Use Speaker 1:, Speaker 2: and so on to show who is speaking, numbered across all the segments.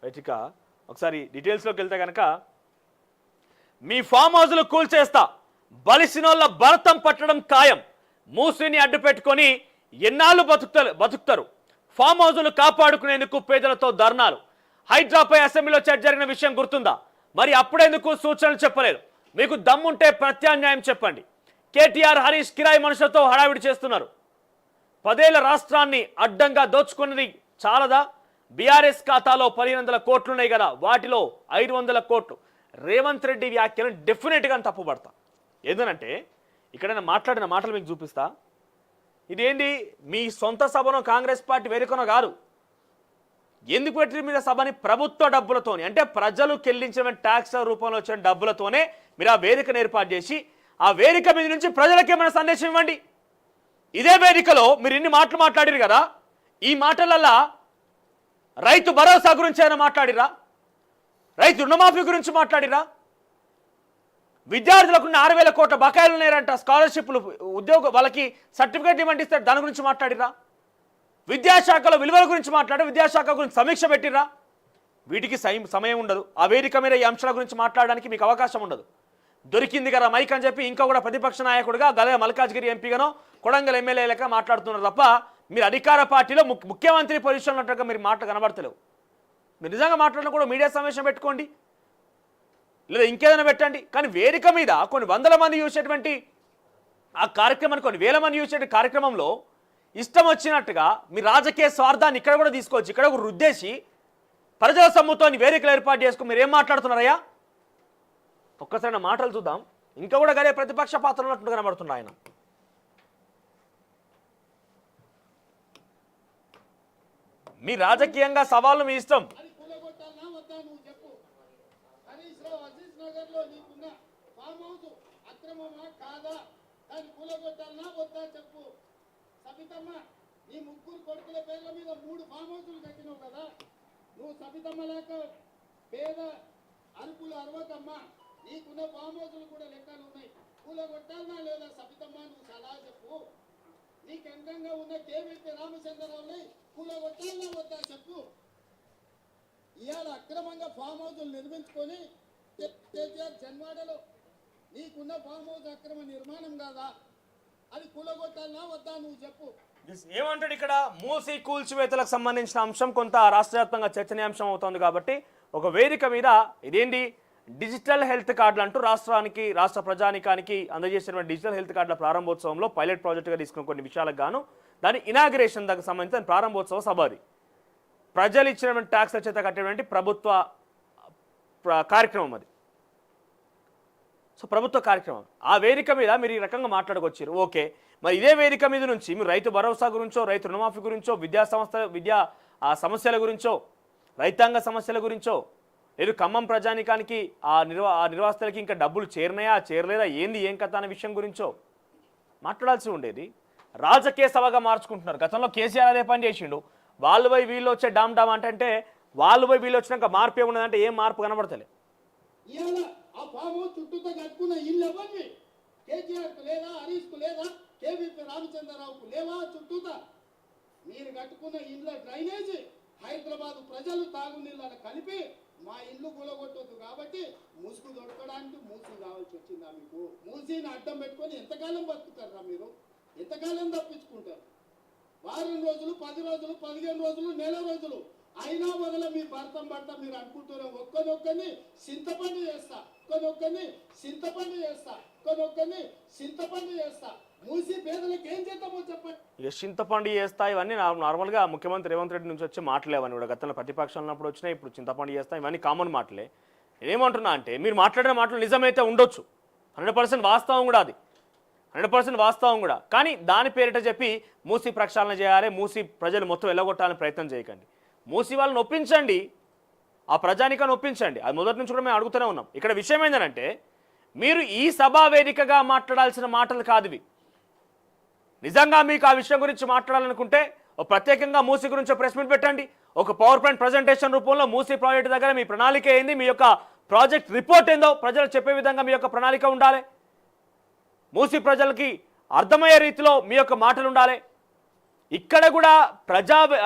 Speaker 1: ఇక ఒకసారి డీటెయిల్స్లోకి వెళ్తే కనుక మీ ఫామ్ హౌస్లు కూల్చేస్తా, బలిసినోళ్ళ భరతం పట్టడం ఖాయం, మూసిని అడ్డు పెట్టుకొని ఎన్నాళ్ళు బతుకుతారు, ఫామ్ హౌస్లు కాపాడుకునేందుకు పేదలతో ధర్నాలు. హైడ్రాపై అసెంబ్లీలో చర్చ జరిగిన విషయం గుర్తుందా? మరి అప్పుడెందుకు సూచనలు చెప్పలేదు? మీకు దమ్ముంటే ప్రత్యామ్నాయం చెప్పండి. కేటీఆర్ హరీష్ కిరాయి మనుషులతో హడావిడి చేస్తున్నారు. 10 ఏళ్ల రాష్ట్రాన్ని అడ్డంగా దోచుకున్నది చాలదా? బీఆర్ఎస్ ఖాతాలో 1500 కోట్లున్నాయి కదా, వాటిలో 500 కోట్లు. రేవంత్ రెడ్డి వ్యాఖ్యలను డెఫినెట్గా తప్పుపడతా. ఏంటంటే ఇక్కడ మాట్లాడిన మాటలు మీకు చూపిస్తా. ఇదేంటి మీ సొంత సభనో కాంగ్రెస్ పార్టీ వేదికనో కాదు. ఎందుకు పెట్టిన మీద సభని ప్రభుత్వ డబ్బులతోని, అంటే ప్రజలు చెల్లించిన ట్యాక్స్ రూపంలో వచ్చిన డబ్బులతోనే మీరు ఆ వేదికను ఏర్పాటు చేసి ఆ వేదిక మీద నుంచి ప్రజలకు ఏమైనా సందేశం ఇవ్వండి. ఇదే వేదికలో మీరు ఇన్ని మాటలు మాట్లాడిరు కదా, ఈ మాటలల్లా రైతు భరోసా గురించి అయినా మాట్లాడిరా? రైతు రుణమాఫీ గురించి మాట్లాడిరా? విద్యార్థులకు 6000 కోట్ల బకాయిలు ఉన్నాయంట, స్కాలర్షిప్లు, ఉద్యోగ వాళ్ళకి సర్టిఫికేట్ ఇవ్వండి ఇస్తారు, దాని గురించి మాట్లాడిరా? విద్యాశాఖలో విలువల గురించి మాట్లాడి విద్యాశాఖ గురించి సమీక్ష పెట్టిరా? వీటికి సమయం ఉండదు. ఆ వేదిక మీద ఈ అంశాల గురించి మాట్లాడడానికి మీకు అవకాశం ఉండదు. దొరికింది కదా మైక్ అని చెప్పి ఇంకా కూడా ప్రతిపక్ష నాయకుడిగా గదే మల్కాజ్గిరి ఎంపీగానో కొడంగల్ ఎమ్మెల్యే లెక్క మాట్లాడుతున్నారు తప్ప మీరు అధికార పార్టీలో ముఖ్యమంత్రి పొజిషన్ ఉన్నట్టుగా మీరు మాటలు కనబడతలేవు. మీరు నిజంగా మాట్లాడినా కూడా మీడియా సమావేశం పెట్టుకోండి, లేదా ఇంకేదైనా పెట్టండి. కానీ వేదిక మీద కొన్ని 100 మంది చూసేటువంటి ఆ కార్యక్రమాన్ని, కొన్ని 1000 మంది చూసే కార్యక్రమంలో ఇష్టం వచ్చినట్టుగా మీ రాజకీయ స్వార్థాన్ని ఇక్కడ కూడా తీసుకోవచ్చు. ఇక్కడ ఒక రుద్దేసి ప్రజల సొమ్ముతో వేదికలు ఏర్పాటు చేసుకుని మీరు ఏం మాట్లాడుతున్నారయ్యా? ఒక్కసారి మాటలు చూద్దాం. ఇంకా కూడా గదే ప్రతిపక్ష పాత్ర ఉన్నట్టు కనబడుతుంది ఆయన. మీ రాజకీయంగా సవాళ్ళు మీ ఇష్టం.
Speaker 2: సబితమ్మ, నీ 3 కొడుకుల పేర్ల మీద 3 ఫామ్ హౌసులు కట్టినావు కదా, నువ్వు సబితమ్మ లేక పేద అరుకులు అరవకమ్మా, నీకున్న ఫామ్ హౌసులు కూడా లెక్కలు ఉన్నాయి. కూలగొట్టాలన్నా లేదా సబితమ్మ, నువ్వు సలహా చెప్పు. నీకు అందంగా ఉన్న కేవీపీ రామచంద్రరావుని కూలగొట్టాలన్నా వద్దా చెప్పు. ఇవాళ అక్రమంగా ఫామ్ హౌసులు నిర్మించుకొని కేసీఆర్ జన్వాడలో నీకున్న ఫామ్ హౌస్ అక్రమ నిర్మాణం కాదా? అది కూలగొట్టాలన్నా వద్దా నువ్వు చెప్పు.
Speaker 1: ఏమంటాడు ఇక్కడ? మూసి కూల్చివేతలకు సంబంధించిన అంశం కొంత రాష్ట్ర వ్యాప్తంగా చర్చనీయాంశం అవుతుంది కాబట్టి ఒక వేదిక మీద ఇదేంటి డిజిటల్ హెల్త్ కార్డులు అంటూ రాష్ట్ర ప్రజానికానికి అందజేసినటువంటి డిజిటల్ హెల్త్ కార్డుల ప్రారంభోత్సవంలో పైలట్ ప్రాజెక్టుగా తీసుకున్న కొన్ని విషయాలకు గాను దాని ఇనాగ్రేషన్ దానికి సంబంధించిన ప్రారంభోత్సవ సభ అది. ప్రజలు ఇచ్చినటువంటి ట్యాక్స్ చేత కట్టేటువంటి ప్రభుత్వ కార్యక్రమం అది. సో ప్రభుత్వ కార్యక్రమం ఆ వేదిక మీద మీరు ఈ రకంగా మాట్లాడుకొచ్చారు. ఓకే, మరి ఇదే వేదిక మీద నుంచి మీరు రైతు భరోసా గురించో, రైతు రుణమాఫీ గురించో, విద్యా సమస్యల గురించో, రైతాంగ సమస్యల గురించో, లేదు ఖమ్మం ప్రజానికానికి ఆ నిర్వాసితులకి ఇంకా డబ్బులు చేరినాయా చేరలేదా ఏంది ఏం కథ అనే విషయం గురించో మాట్లాడాల్సి ఉండేది. రాజకీయ సభగా మార్చుకుంటున్నారు. గతంలో కేసీఆర్ అదే పని చేసిండు. వాళ్ళు పోయి వీళ్ళు వచ్చే డామ్ డామ్ అంటే వాళ్ళు పోయి వీళ్ళు వచ్చినాక మార్పు ఏమున్నదంటే ఏం మార్పు కనబడతలే.
Speaker 2: ఆ ఫామ్ చుట్టూతో కట్టుకున్న ఇల్లు ఎవరివి? కేటీఆర్కు లేదా, హరీష్కు లేదా, కేవీపీ రామచంద్రరావుకు లేవా? చుట్టూతా మీరు కట్టుకున్న ఇళ్ళ డ్రైనేజీ హైదరాబాద్ ప్రజలు తాగునీళ్ళని కలిపి మా ఇల్లు కూలగొట్టొద్దు కాబట్టి మూసుకు దొరకడానికి మూసి కావాల్సి వచ్చిందా మీకు? మూసిని అడ్డం పెట్టుకొని ఎంతకాలం బతుకుతారా మీరు? ఎంతకాలం తప్పించుకుంటారు? వారం రోజులు, 10 రోజులు, 15 రోజులు, నెల రోజులు అయినా వదల మీ భర్తం మీరు అనుకుంటున్నారు. ఒక్కనొక్కని చింతపండు చేస్తా, ఒక్కనొక్కని చింతపండు చేస్తా, ఒక్కనొక్కని చింతపండు చేస్తా. మూసి పేదలకు ఏం చేద్దామో చెప్పండి.
Speaker 1: ఇక చింతపండు చేస్తా ఇవన్నీ నార్మల్గా ముఖ్యమంత్రి రేవంత్ రెడ్డి నుంచి వచ్చే మాటలేవని కూడా గతంలో ప్రతిపక్షాలు ఉన్నప్పుడు వచ్చినాయి. ఇప్పుడు చింతపండు చేస్తా ఇవన్నీ కామన్ మాటలే. నేనేమంటున్నా అంటే మీరు మాట్లాడిన మాటలు నిజమైతే ఉండొచ్చు, 100% వాస్తవం కూడా, అది 100% వాస్తవం కూడా. కానీ దాని పేరిట చెప్పి మూసి ప్రక్షాళన చేయాలి, మూసి ప్రజలు మొత్తం వెళ్ళగొట్టాలని ప్రయత్నం చేయకండి. మూసి వాళ్ళని ఒప్పించండి, ఆ ప్రజానికాన్ని ఒప్పించండి. అది మొదటి నుంచి కూడా మేము అడుగుతూనే ఉన్నాం. ఇక్కడ విషయం ఏంటంటే మీరు ఈ సభా వేదికగా మాట్లాడాల్సిన మాటలు కాదు ఇవి. నిజంగా మీకు ఆ విషయం గురించి మాట్లాడాలనుకుంటే ప్రత్యేకంగా మూసి గురించి ప్రెస్ మీట్ పెట్టండి. ఒక పవర్ పాయింట్ ప్రజెంటేషన్ రూపంలో మూసి ప్రాజెక్ట్ దగ్గర మీ ప్రణాళిక ఏంది, మీ యొక్క ప్రాజెక్ట్ రిపోర్ట్ ఏందో ప్రజలు చెప్పే విధంగా మీ యొక్క ప్రణాళిక ఉండాలి. మూసి ప్రజలకి అర్థమయ్యే రీతిలో మీ యొక్క మాటలు ఉండాలి. ఇక్కడ కూడా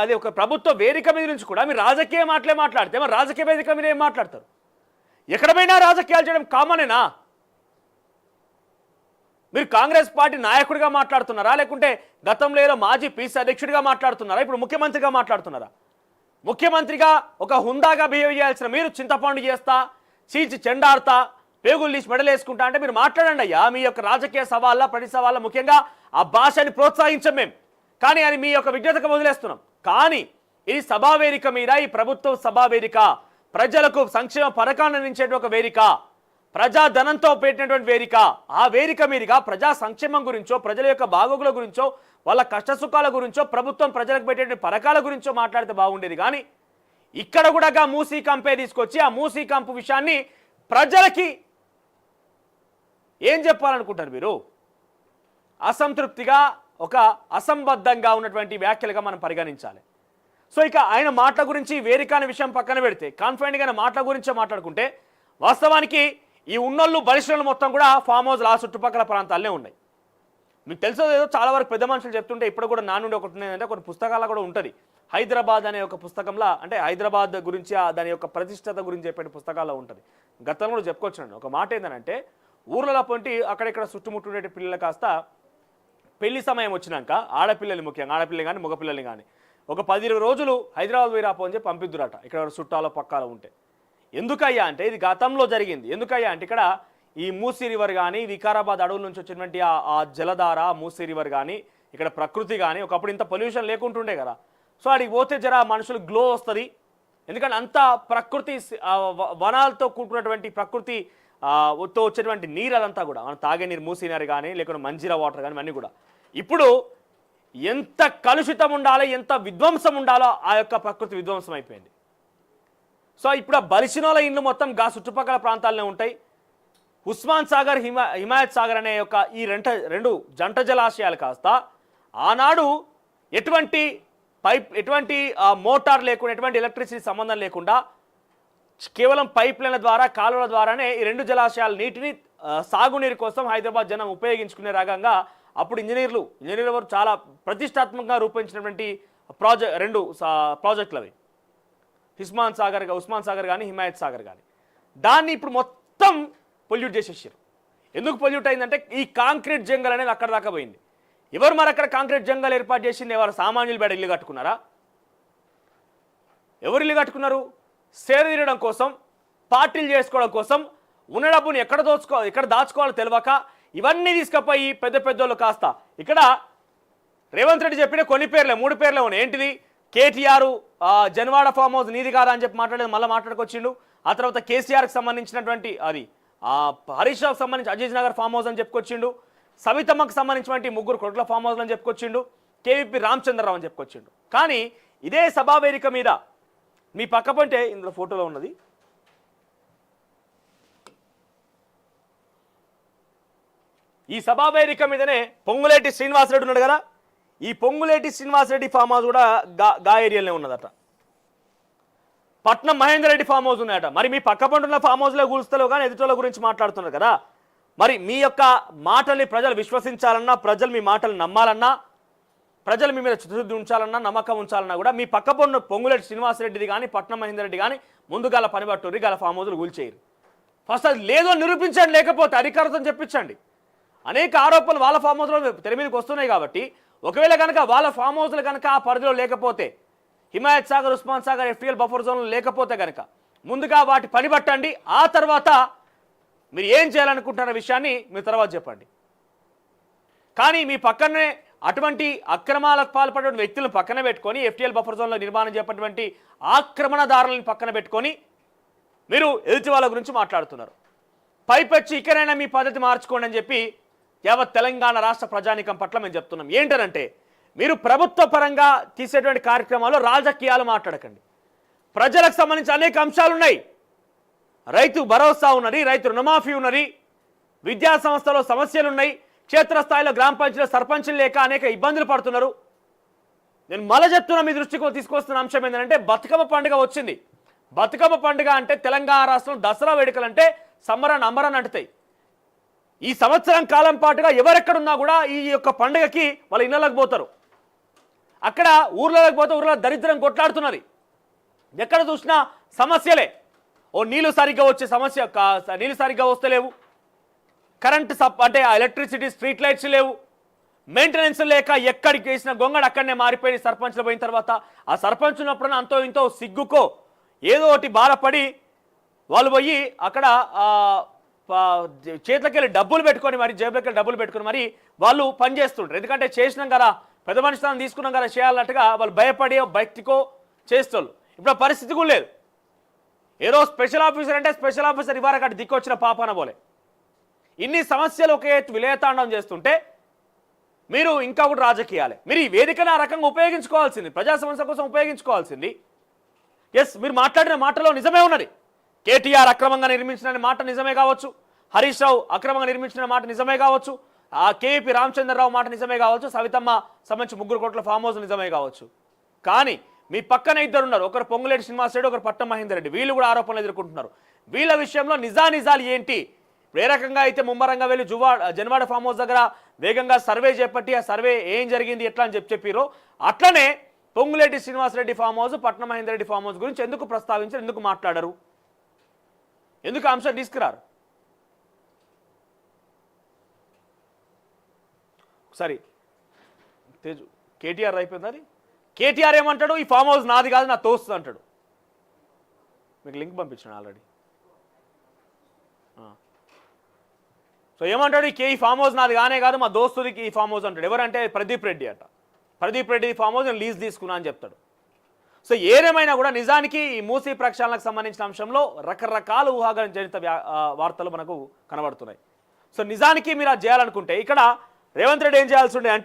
Speaker 1: అది ఒక ప్రభుత్వ వేదిక మీద నుంచి కూడా మీరు రాజకీయ మాటలే మాట్లాడితే మరి రాజకీయ వేదిక మీద ఏం మాట్లాడతారు? ఎక్కడ పోయినా రాజకీయాలు చేయడం కామనేనా? మీరు కాంగ్రెస్ పార్టీ నాయకుడిగా మాట్లాడుతున్నారా, లేకుంటే గతంలో ఏదో మాజీ పీసీ అధ్యక్షుడిగా మాట్లాడుతున్నారా, ఇప్పుడు ముఖ్యమంత్రిగా మాట్లాడుతున్నారా? ముఖ్యమంత్రిగా ఒక హుందాగా బిహేవ్ చేయాల్సిన మీరు చింతపండు చేస్తా, చీల్చి చెండాడుతా, పేగులు తీసి మెడలేసుకుంటా అంటే మీరు మాట్లాడండి అయ్యా. మీ యొక్క రాజకీయ సవాళ్ళ ప్రతి సవాళ్ళ ముఖ్యంగా ఆ భాషని ప్రోత్సహించం మేము, కానీ అది మీ యొక్క విజ్ఞతకు వదిలేస్తున్నాం. కానీ ఇది సభావేదిక మీద, ఈ ప్రభుత్వ సభావేదిక ప్రజలకు సంక్షేమ పథకాన్ని అందించేటువంటి ఒక వేదిక, ప్రజాధనంతో పెట్టినటువంటి వేదిక. ఆ వేదిక మీదుగా ప్రజా సంక్షేమం గురించో, ప్రజల యొక్క బాగోగుల గురించో, వాళ్ళ కష్టసుఖాల గురించో, ప్రభుత్వం ప్రజలకు పెట్టేటువంటి పథకాల గురించో మాట్లాడితే బాగుండేది. కానీ ఇక్కడ కూడా మూసీ కంపే తీసుకొచ్చి ఆ మూసీ కంపు విషయాన్ని ప్రజలకి ఏం చెప్పాలనుకుంటారు మీరు? అసంతృప్తిగా, ఒక అసంబద్ధంగా ఉన్నటువంటి వ్యాఖ్యలుగా మనం పరిగణించాలి. సో ఇక ఆయన మాటల గురించి, వేదిక అనే విషయం పక్కన పెడితే కాన్ఫిడెంట్గా ఆయన మాటల గురించే మాట్లాడుకుంటే, వాస్తవానికి ఈ ఉన్నోళ్ళు బలిష్ఠులు మొత్తం కూడా ఫామ్ హౌస్లు ఆ చుట్టుపక్కల ప్రాంతాలనే ఉన్నాయి. మీకు తెలుసో ఏదో చాలా వరకు పెద్ద మనుషులు చెప్తుంటే ఇప్పుడు కూడా నా నుండి ఒకటి ఉన్నదంటే కొన్ని పుస్తకాలు కూడా ఉంటుంది. హైదరాబాద్ అనే ఒక పుస్తకంలో, అంటే హైదరాబాద్ గురించి దాని యొక్క ప్రతిష్టత గురించి చెప్పే పుస్తకాల్లో ఉంటుంది. గతంలో కూడా చెప్పుకొచ్చాను. ఒక మాట ఏంటంటే, ఊర్లలో పొంటి అక్కడెక్కడ చుట్టుముట్టుండే పిల్లలు కాస్త పెళ్లి సమయం వచ్చినాక ఆడపిల్లలు, ముఖ్యంగా ఆడపిల్లలు కానీ మగపిల్లలు కానీ ఒక 10 రోజులు హైదరాబాద్ పోయి రాపో అని చెప్పి పంపిద్దురట, ఇక్కడ చుట్టాలో పక్కాలో ఉంటే. ఎందుకయ్యా అంటే ఇది గతంలో జరిగింది. ఎందుకయ్యా అంటే ఇక్కడ ఈ మూసీ రివర్ కానీ, వికారాబాద్ అడవుల నుంచి వచ్చినటువంటి ఆ జలధార, మూసీ రివర్ కానీ, ఇక్కడ ప్రకృతి కానీ, ఒకప్పుడు ఇంత పొల్యూషన్ లేకుంటుండే కదా. సో అడిగి పోతే జర మనుషులు గ్లో వస్తుంది. ఎందుకంటే అంత ప్రకృతి, వనాలతో కూడుకున్నటువంటి ప్రకృతి తో వచ్చేటువంటి నీరు అదంతా కూడా, మనం తాగే నీరు, మూసీ నీరు కానీ, లేకుంటే మంజీరా వాటర్ కానీ, అన్నీ కూడా ఇప్పుడు ఎంత కలుషితం ఉండాలో, ఎంత విధ్వంసం ఉండాలో ఆ యొక్క ప్రకృతి విధ్వంసం అయిపోయింది. సో ఇప్పుడు ఆ బలిసినోల ఇండ్లు మొత్తం గా చుట్టుపక్కల ప్రాంతాలనే ఉంటాయి. ఉస్మాన్ సాగర్, హిమాయత్ సాగర్ అనే యొక్క ఈ రెండు జంట జలాశయాలు కాస్త ఆనాడు ఎటువంటి మోటార్ లేకుండా, ఎటువంటి ఎలక్ట్రిసిటీ సంబంధం లేకుండా కేవలం పైప్ లైన్ల ద్వారా, కాలువల ద్వారానే ఈ రెండు జలాశయాల నీటిని సాగునీరు కోసం హైదరాబాద్ జనం ఉపయోగించుకునే రకంగా అప్పుడు ఇంజనీర్లు చాలా ప్రతిష్టాత్మకంగా రూపొందించినటువంటి రెండు ప్రాజెక్టులు అవి, ఉస్మాన్ సాగర్ కానీ, హిమాయత్ సాగర్ కానీ. దాన్ని ఇప్పుడు మొత్తం పొల్యూట్ చేసేసారు. ఎందుకు పొల్యూట్ అయిందంటే ఈ కాంక్రీట్ జంగల్ అనేది అక్కడ దాకా పోయింది. ఎవరు మరి అక్కడ కాంక్రీట్ జంగల్ ఏర్పాటు చేసింది? ఎవరు? సామాన్యులు బయట ఇల్లు కట్టుకున్నారా? ఎవరు ఇల్లు కట్టుకున్నారు? సేదతీరడం కోసం, పార్టీలు చేసుకోవడం కోసం, ఉన్న డబ్బుని ఎక్కడ దాచుకోవాలో తెలియక ఇవన్నీ తీసుకుపోయి పెద్దోళ్ళు కాస్త ఇక్కడ రేవంత్ రెడ్డి చెప్పిన కొన్ని పేర్లే, 3 పేర్లే ఉన్నాయి. ఏంటిది? కేటీఆర్ జన్వాడ ఫామ్ హౌస్ నీది కాదా అని చెప్పి మాట్లాడేది మళ్ళీ మాట్లాడుకొచ్చిండు. ఆ తర్వాత కేసీఆర్కి సంబంధించినటువంటి అది హరీష్ రావుకి సంబంధించి అజీజ్ నగర్ ఫామ్ హౌస్ అని చెప్పుకొచ్చిండు. సవితమ్మకు సంబంధించినటువంటి 3 కొడుకుల ఫామ్ హౌస్ అని చెప్పుకొచ్చిండు. కేవీపీ రామచంద్రరావు అని చెప్పుకొచ్చిండు. కానీ ఇదే సభావేదిక మీద మీ పక్క పంటే ఇందులో ఫోటోలో ఉన్నది, ఈ సభావేదిక మీదనే పొంగులేటి శ్రీనివాసరెడ్డి ఉన్నాడు కదా, ఈ పొంగులేటి శ్రీనివాసరెడ్డి ఫామ్ హౌస్ కూడా గా ఏరియాలోనే ఉన్నదట. పట్నం మహేందర్ రెడ్డి ఫామ్ హౌస్ ఉన్నాయట. మరి మీ పక్క పంటున్న ఫామ్ హౌస్లో కూల్స్తలో కానీ ఎదుటోళ్ళ గురించి మాట్లాడుతున్నారు కదా. మరి మీ యొక్క మాటల్ని ప్రజలు విశ్వసించాలన్నా, ప్రజలు మీ మాటలు నమ్మాలన్నా, ప్రజలు మీ మీద చిత్తశుద్ధి ఉంచాలన్నా, నమ్మకం ఉంచాలన్నా కూడా మీ పక్క పన్ను పొంగులేటి శ్రీనివాసరెడ్డిది కానీ, పట్నం మహేందర్ రెడ్డి కానీ ముందు గల పని పట్టుర్రి, గల ఫామ్ హౌస్లు కూల్చేయరు. ఫస్ట్ అది లేదో నిరూపించండి, లేకపోతే అధికారులతో చెప్పించండి. అనేక ఆరోపణలు వాళ్ళ ఫామ్ హౌస్లో తెర మీదకి వస్తున్నాయి. కాబట్టి ఒకవేళ కనుక వాళ్ళ ఫామ్ హౌస్లు కనుక ఆ పరిధిలో లేకపోతే, హిమాయత్ సాగర్, ఉస్మాన్ సాగర్ ఎఫ్టీఎల్ బఫర్ జోన్లు లేకపోతే కనుక ముందుగా వాటి పని పట్టండి. ఆ తర్వాత మీరు ఏం చేయాలనుకుంటున్న విషయాన్ని మీరు తర్వాత చెప్పండి. కానీ మీ పక్కనే అటువంటి అక్రమాలకు పాల్పడే వ్యక్తులను పక్కన పెట్టుకొని, ఎఫ్టీఎల్ బఫర్ జోన్లో నిర్మాణం చేపట్టినటువంటి ఆక్రమణదారులను పక్కన పెట్టుకొని మీరు ఎదుటి వాళ్ళ గురించి మాట్లాడుతున్నారు. పైపెచ్చి ఇకనైనా మీ పద్ధతి మార్చుకోండి అని చెప్పి యావత్ తెలంగాణ రాష్ట్ర ప్రజానీకం పట్ల మేము చెప్తున్నాం. ఏంటనంటే, మీరు ప్రభుత్వ పరంగా తీసేటువంటి కార్యక్రమాల్లో రాజకీయాలు మాట్లాడకండి. ప్రజలకు సంబంధించి అనేక అంశాలు ఉన్నాయి. రైతు భరోసా ఉన్నది, రైతు రుణమాఫీ ఉన్నది, విద్యా సంస్థలో సమస్యలు ఉన్నాయి, క్షేత్రస్థాయిలో గ్రామ పంచాయతీలో సర్పంచులు లేక అనేక ఇబ్బందులు పడుతున్నారు. నేను మళ్ళీ చెప్తున్నా, మీ దృష్టికి తీసుకొస్తున్న అంశం ఏంటంటే, బతుకమ్మ పండుగ వచ్చింది. బతుకమ్మ పండుగ అంటే తెలంగాణ రాష్ట్రంలో దసరా వేడుకలు అంటే సంబరాన్ని అంబరాన్ని అంటుతాయి. ఈ సంవత్సరం కాలం పాటుగా ఎవరెక్కడున్నా కూడా ఈ యొక్క పండుగకి వాళ్ళ ఇళ్ళకి పోతారు. అక్కడ ఊర్లోకి పోతే ఊర్లో దరిద్రం కొట్లాడుతున్నది. ఎక్కడ చూసినా సమస్యలే. ఓ నీళ్లు సరిగ్గా వచ్చే సమస్య, నీళ్లు సరిగ్గా వస్తలేవు, కరెంట్ అంటే ఎలక్ట్రిసిటీ, స్ట్రీట్ లైట్స్ లేవు, మెయింటెనెన్స్ లేక ఎక్కడికి వేసిన గొంగడు అక్కడనే మారిపోయి సర్పంచ్లు పోయిన తర్వాత ఆ సర్పంచ్ ఉన్నప్పుడు అంతో ఇంతో సిగ్గుకో ఏదో ఒకటి బాధపడి వాళ్ళు పోయి అక్కడ చేతులకి వెళ్ళి డబ్బులు పెట్టుకొని మరి జేబులకి వెళ్ళి డబ్బులు పెట్టుకొని మరి వాళ్ళు పనిచేస్తుంటారు. ఎందుకంటే చేసినాం కదా, పెద్ద మనిషి స్థానం తీసుకున్నాం కదా చేయాలన్నట్టుగా వాళ్ళు భయపడి బయటికో చేస్తారు. ఇప్పుడు ఆ పరిస్థితి కూడా లేదు. ఏదో స్పెషల్ ఆఫీసర్ అంటే స్పెషల్ ఆఫీసర్ ఇవ్వరకు అటు దిక్కొచ్చిన పాపన పోలే. ఇన్ని సమస్యలు ఒకే విలయతాండం చేస్తుంటే మీరు ఇంకా కూడా రాజకీయాలే. మీరు ఈ వేదికను ఆ రకంగా ఉపయోగించుకోవాల్సింది, ప్రజా సమస్య కోసం ఉపయోగించుకోవాల్సింది. ఎస్, మీరు మాట్లాడిన మాటలో నిజమే ఉన్నది. కేటీఆర్ అక్రమంగా నిర్మించిన మాట నిజమే కావచ్చు, హరీష్ రావు అక్రమంగా నిర్మించిన మాట నిజమే కావచ్చు, ఆ కేపీ రామచంద్రరావు మాట నిజమే కావచ్చు, సవితమ్మ సంబంధించి 3 కోట్ల ఫామ్ హౌస్ నిజమే కావచ్చు. కానీ మీ పక్కన ఇద్దరు ఉన్నారు, ఒకరు పొంగులేటి శ్రీనివాస్ రెడ్డి, ఒకరు పట్నం మహేందర్ రెడ్డి. వీళ్ళు కూడా ఆరోపణలు ఎదుర్కొంటున్నారు. వీళ్ళ విషయంలో నిజాలు ఏంటి, ఏ రకంగా అయితే ముమ్మరంగా వెళ్ళి జన్వాడ ఫామ్ హౌస్ దగ్గర వేగంగా సర్వే చేపట్టి ఆ సర్వే ఏం జరిగింది ఎట్లా అని చెప్పారో అట్లనే పొంగులేటి శ్రీనివాసరెడ్డి ఫామ్ హౌస్, పట్నం మహేందర్ రెడ్డి ఫామ్ హౌస్ గురించి ఎందుకు ప్రస్తావించారు, ఎందుకు మాట్లాడరు, ఎందుకు అంశం తీసుకురారు? ఒకసారి తేజు కేటీఆర్ అయిపోయింది. అది కేటీఆర్ ఏమంటాడు, ఈ ఫామ్ హౌస్ నాది కాదు నా తోస్తుంది అంటాడు. మీకు లింక్ పంపించాను ఆల్రెడీ. సో ఏమంటాడు, ఈ ఫామ్ హౌస్ నాది కానే కాదు మా దోస్తుడికి ఈ ఫామ్ హౌస్ అంటాడు. ఎవరంటే ప్రదీప్ రెడ్డి అట. ప్రదీప్ రెడ్డి ఫామ్ హౌస్ నేను లీజ్ తీసుకున్నా అని చెప్తాడు. సో ఏదేమైనా కూడా నిజానికి ఈ మూసీ ప్రక్షాళనకు సంబంధించిన అంశంలో రకరకాల ఊహాగాన జనిత వార్తలు మనకు కనబడుతున్నాయి. సో నిజానికి మీరు అది చేయాలనుకుంటే ఇక్కడ రేవంత్ రెడ్డి ఏం చేయాల్సి ఉండే అంటే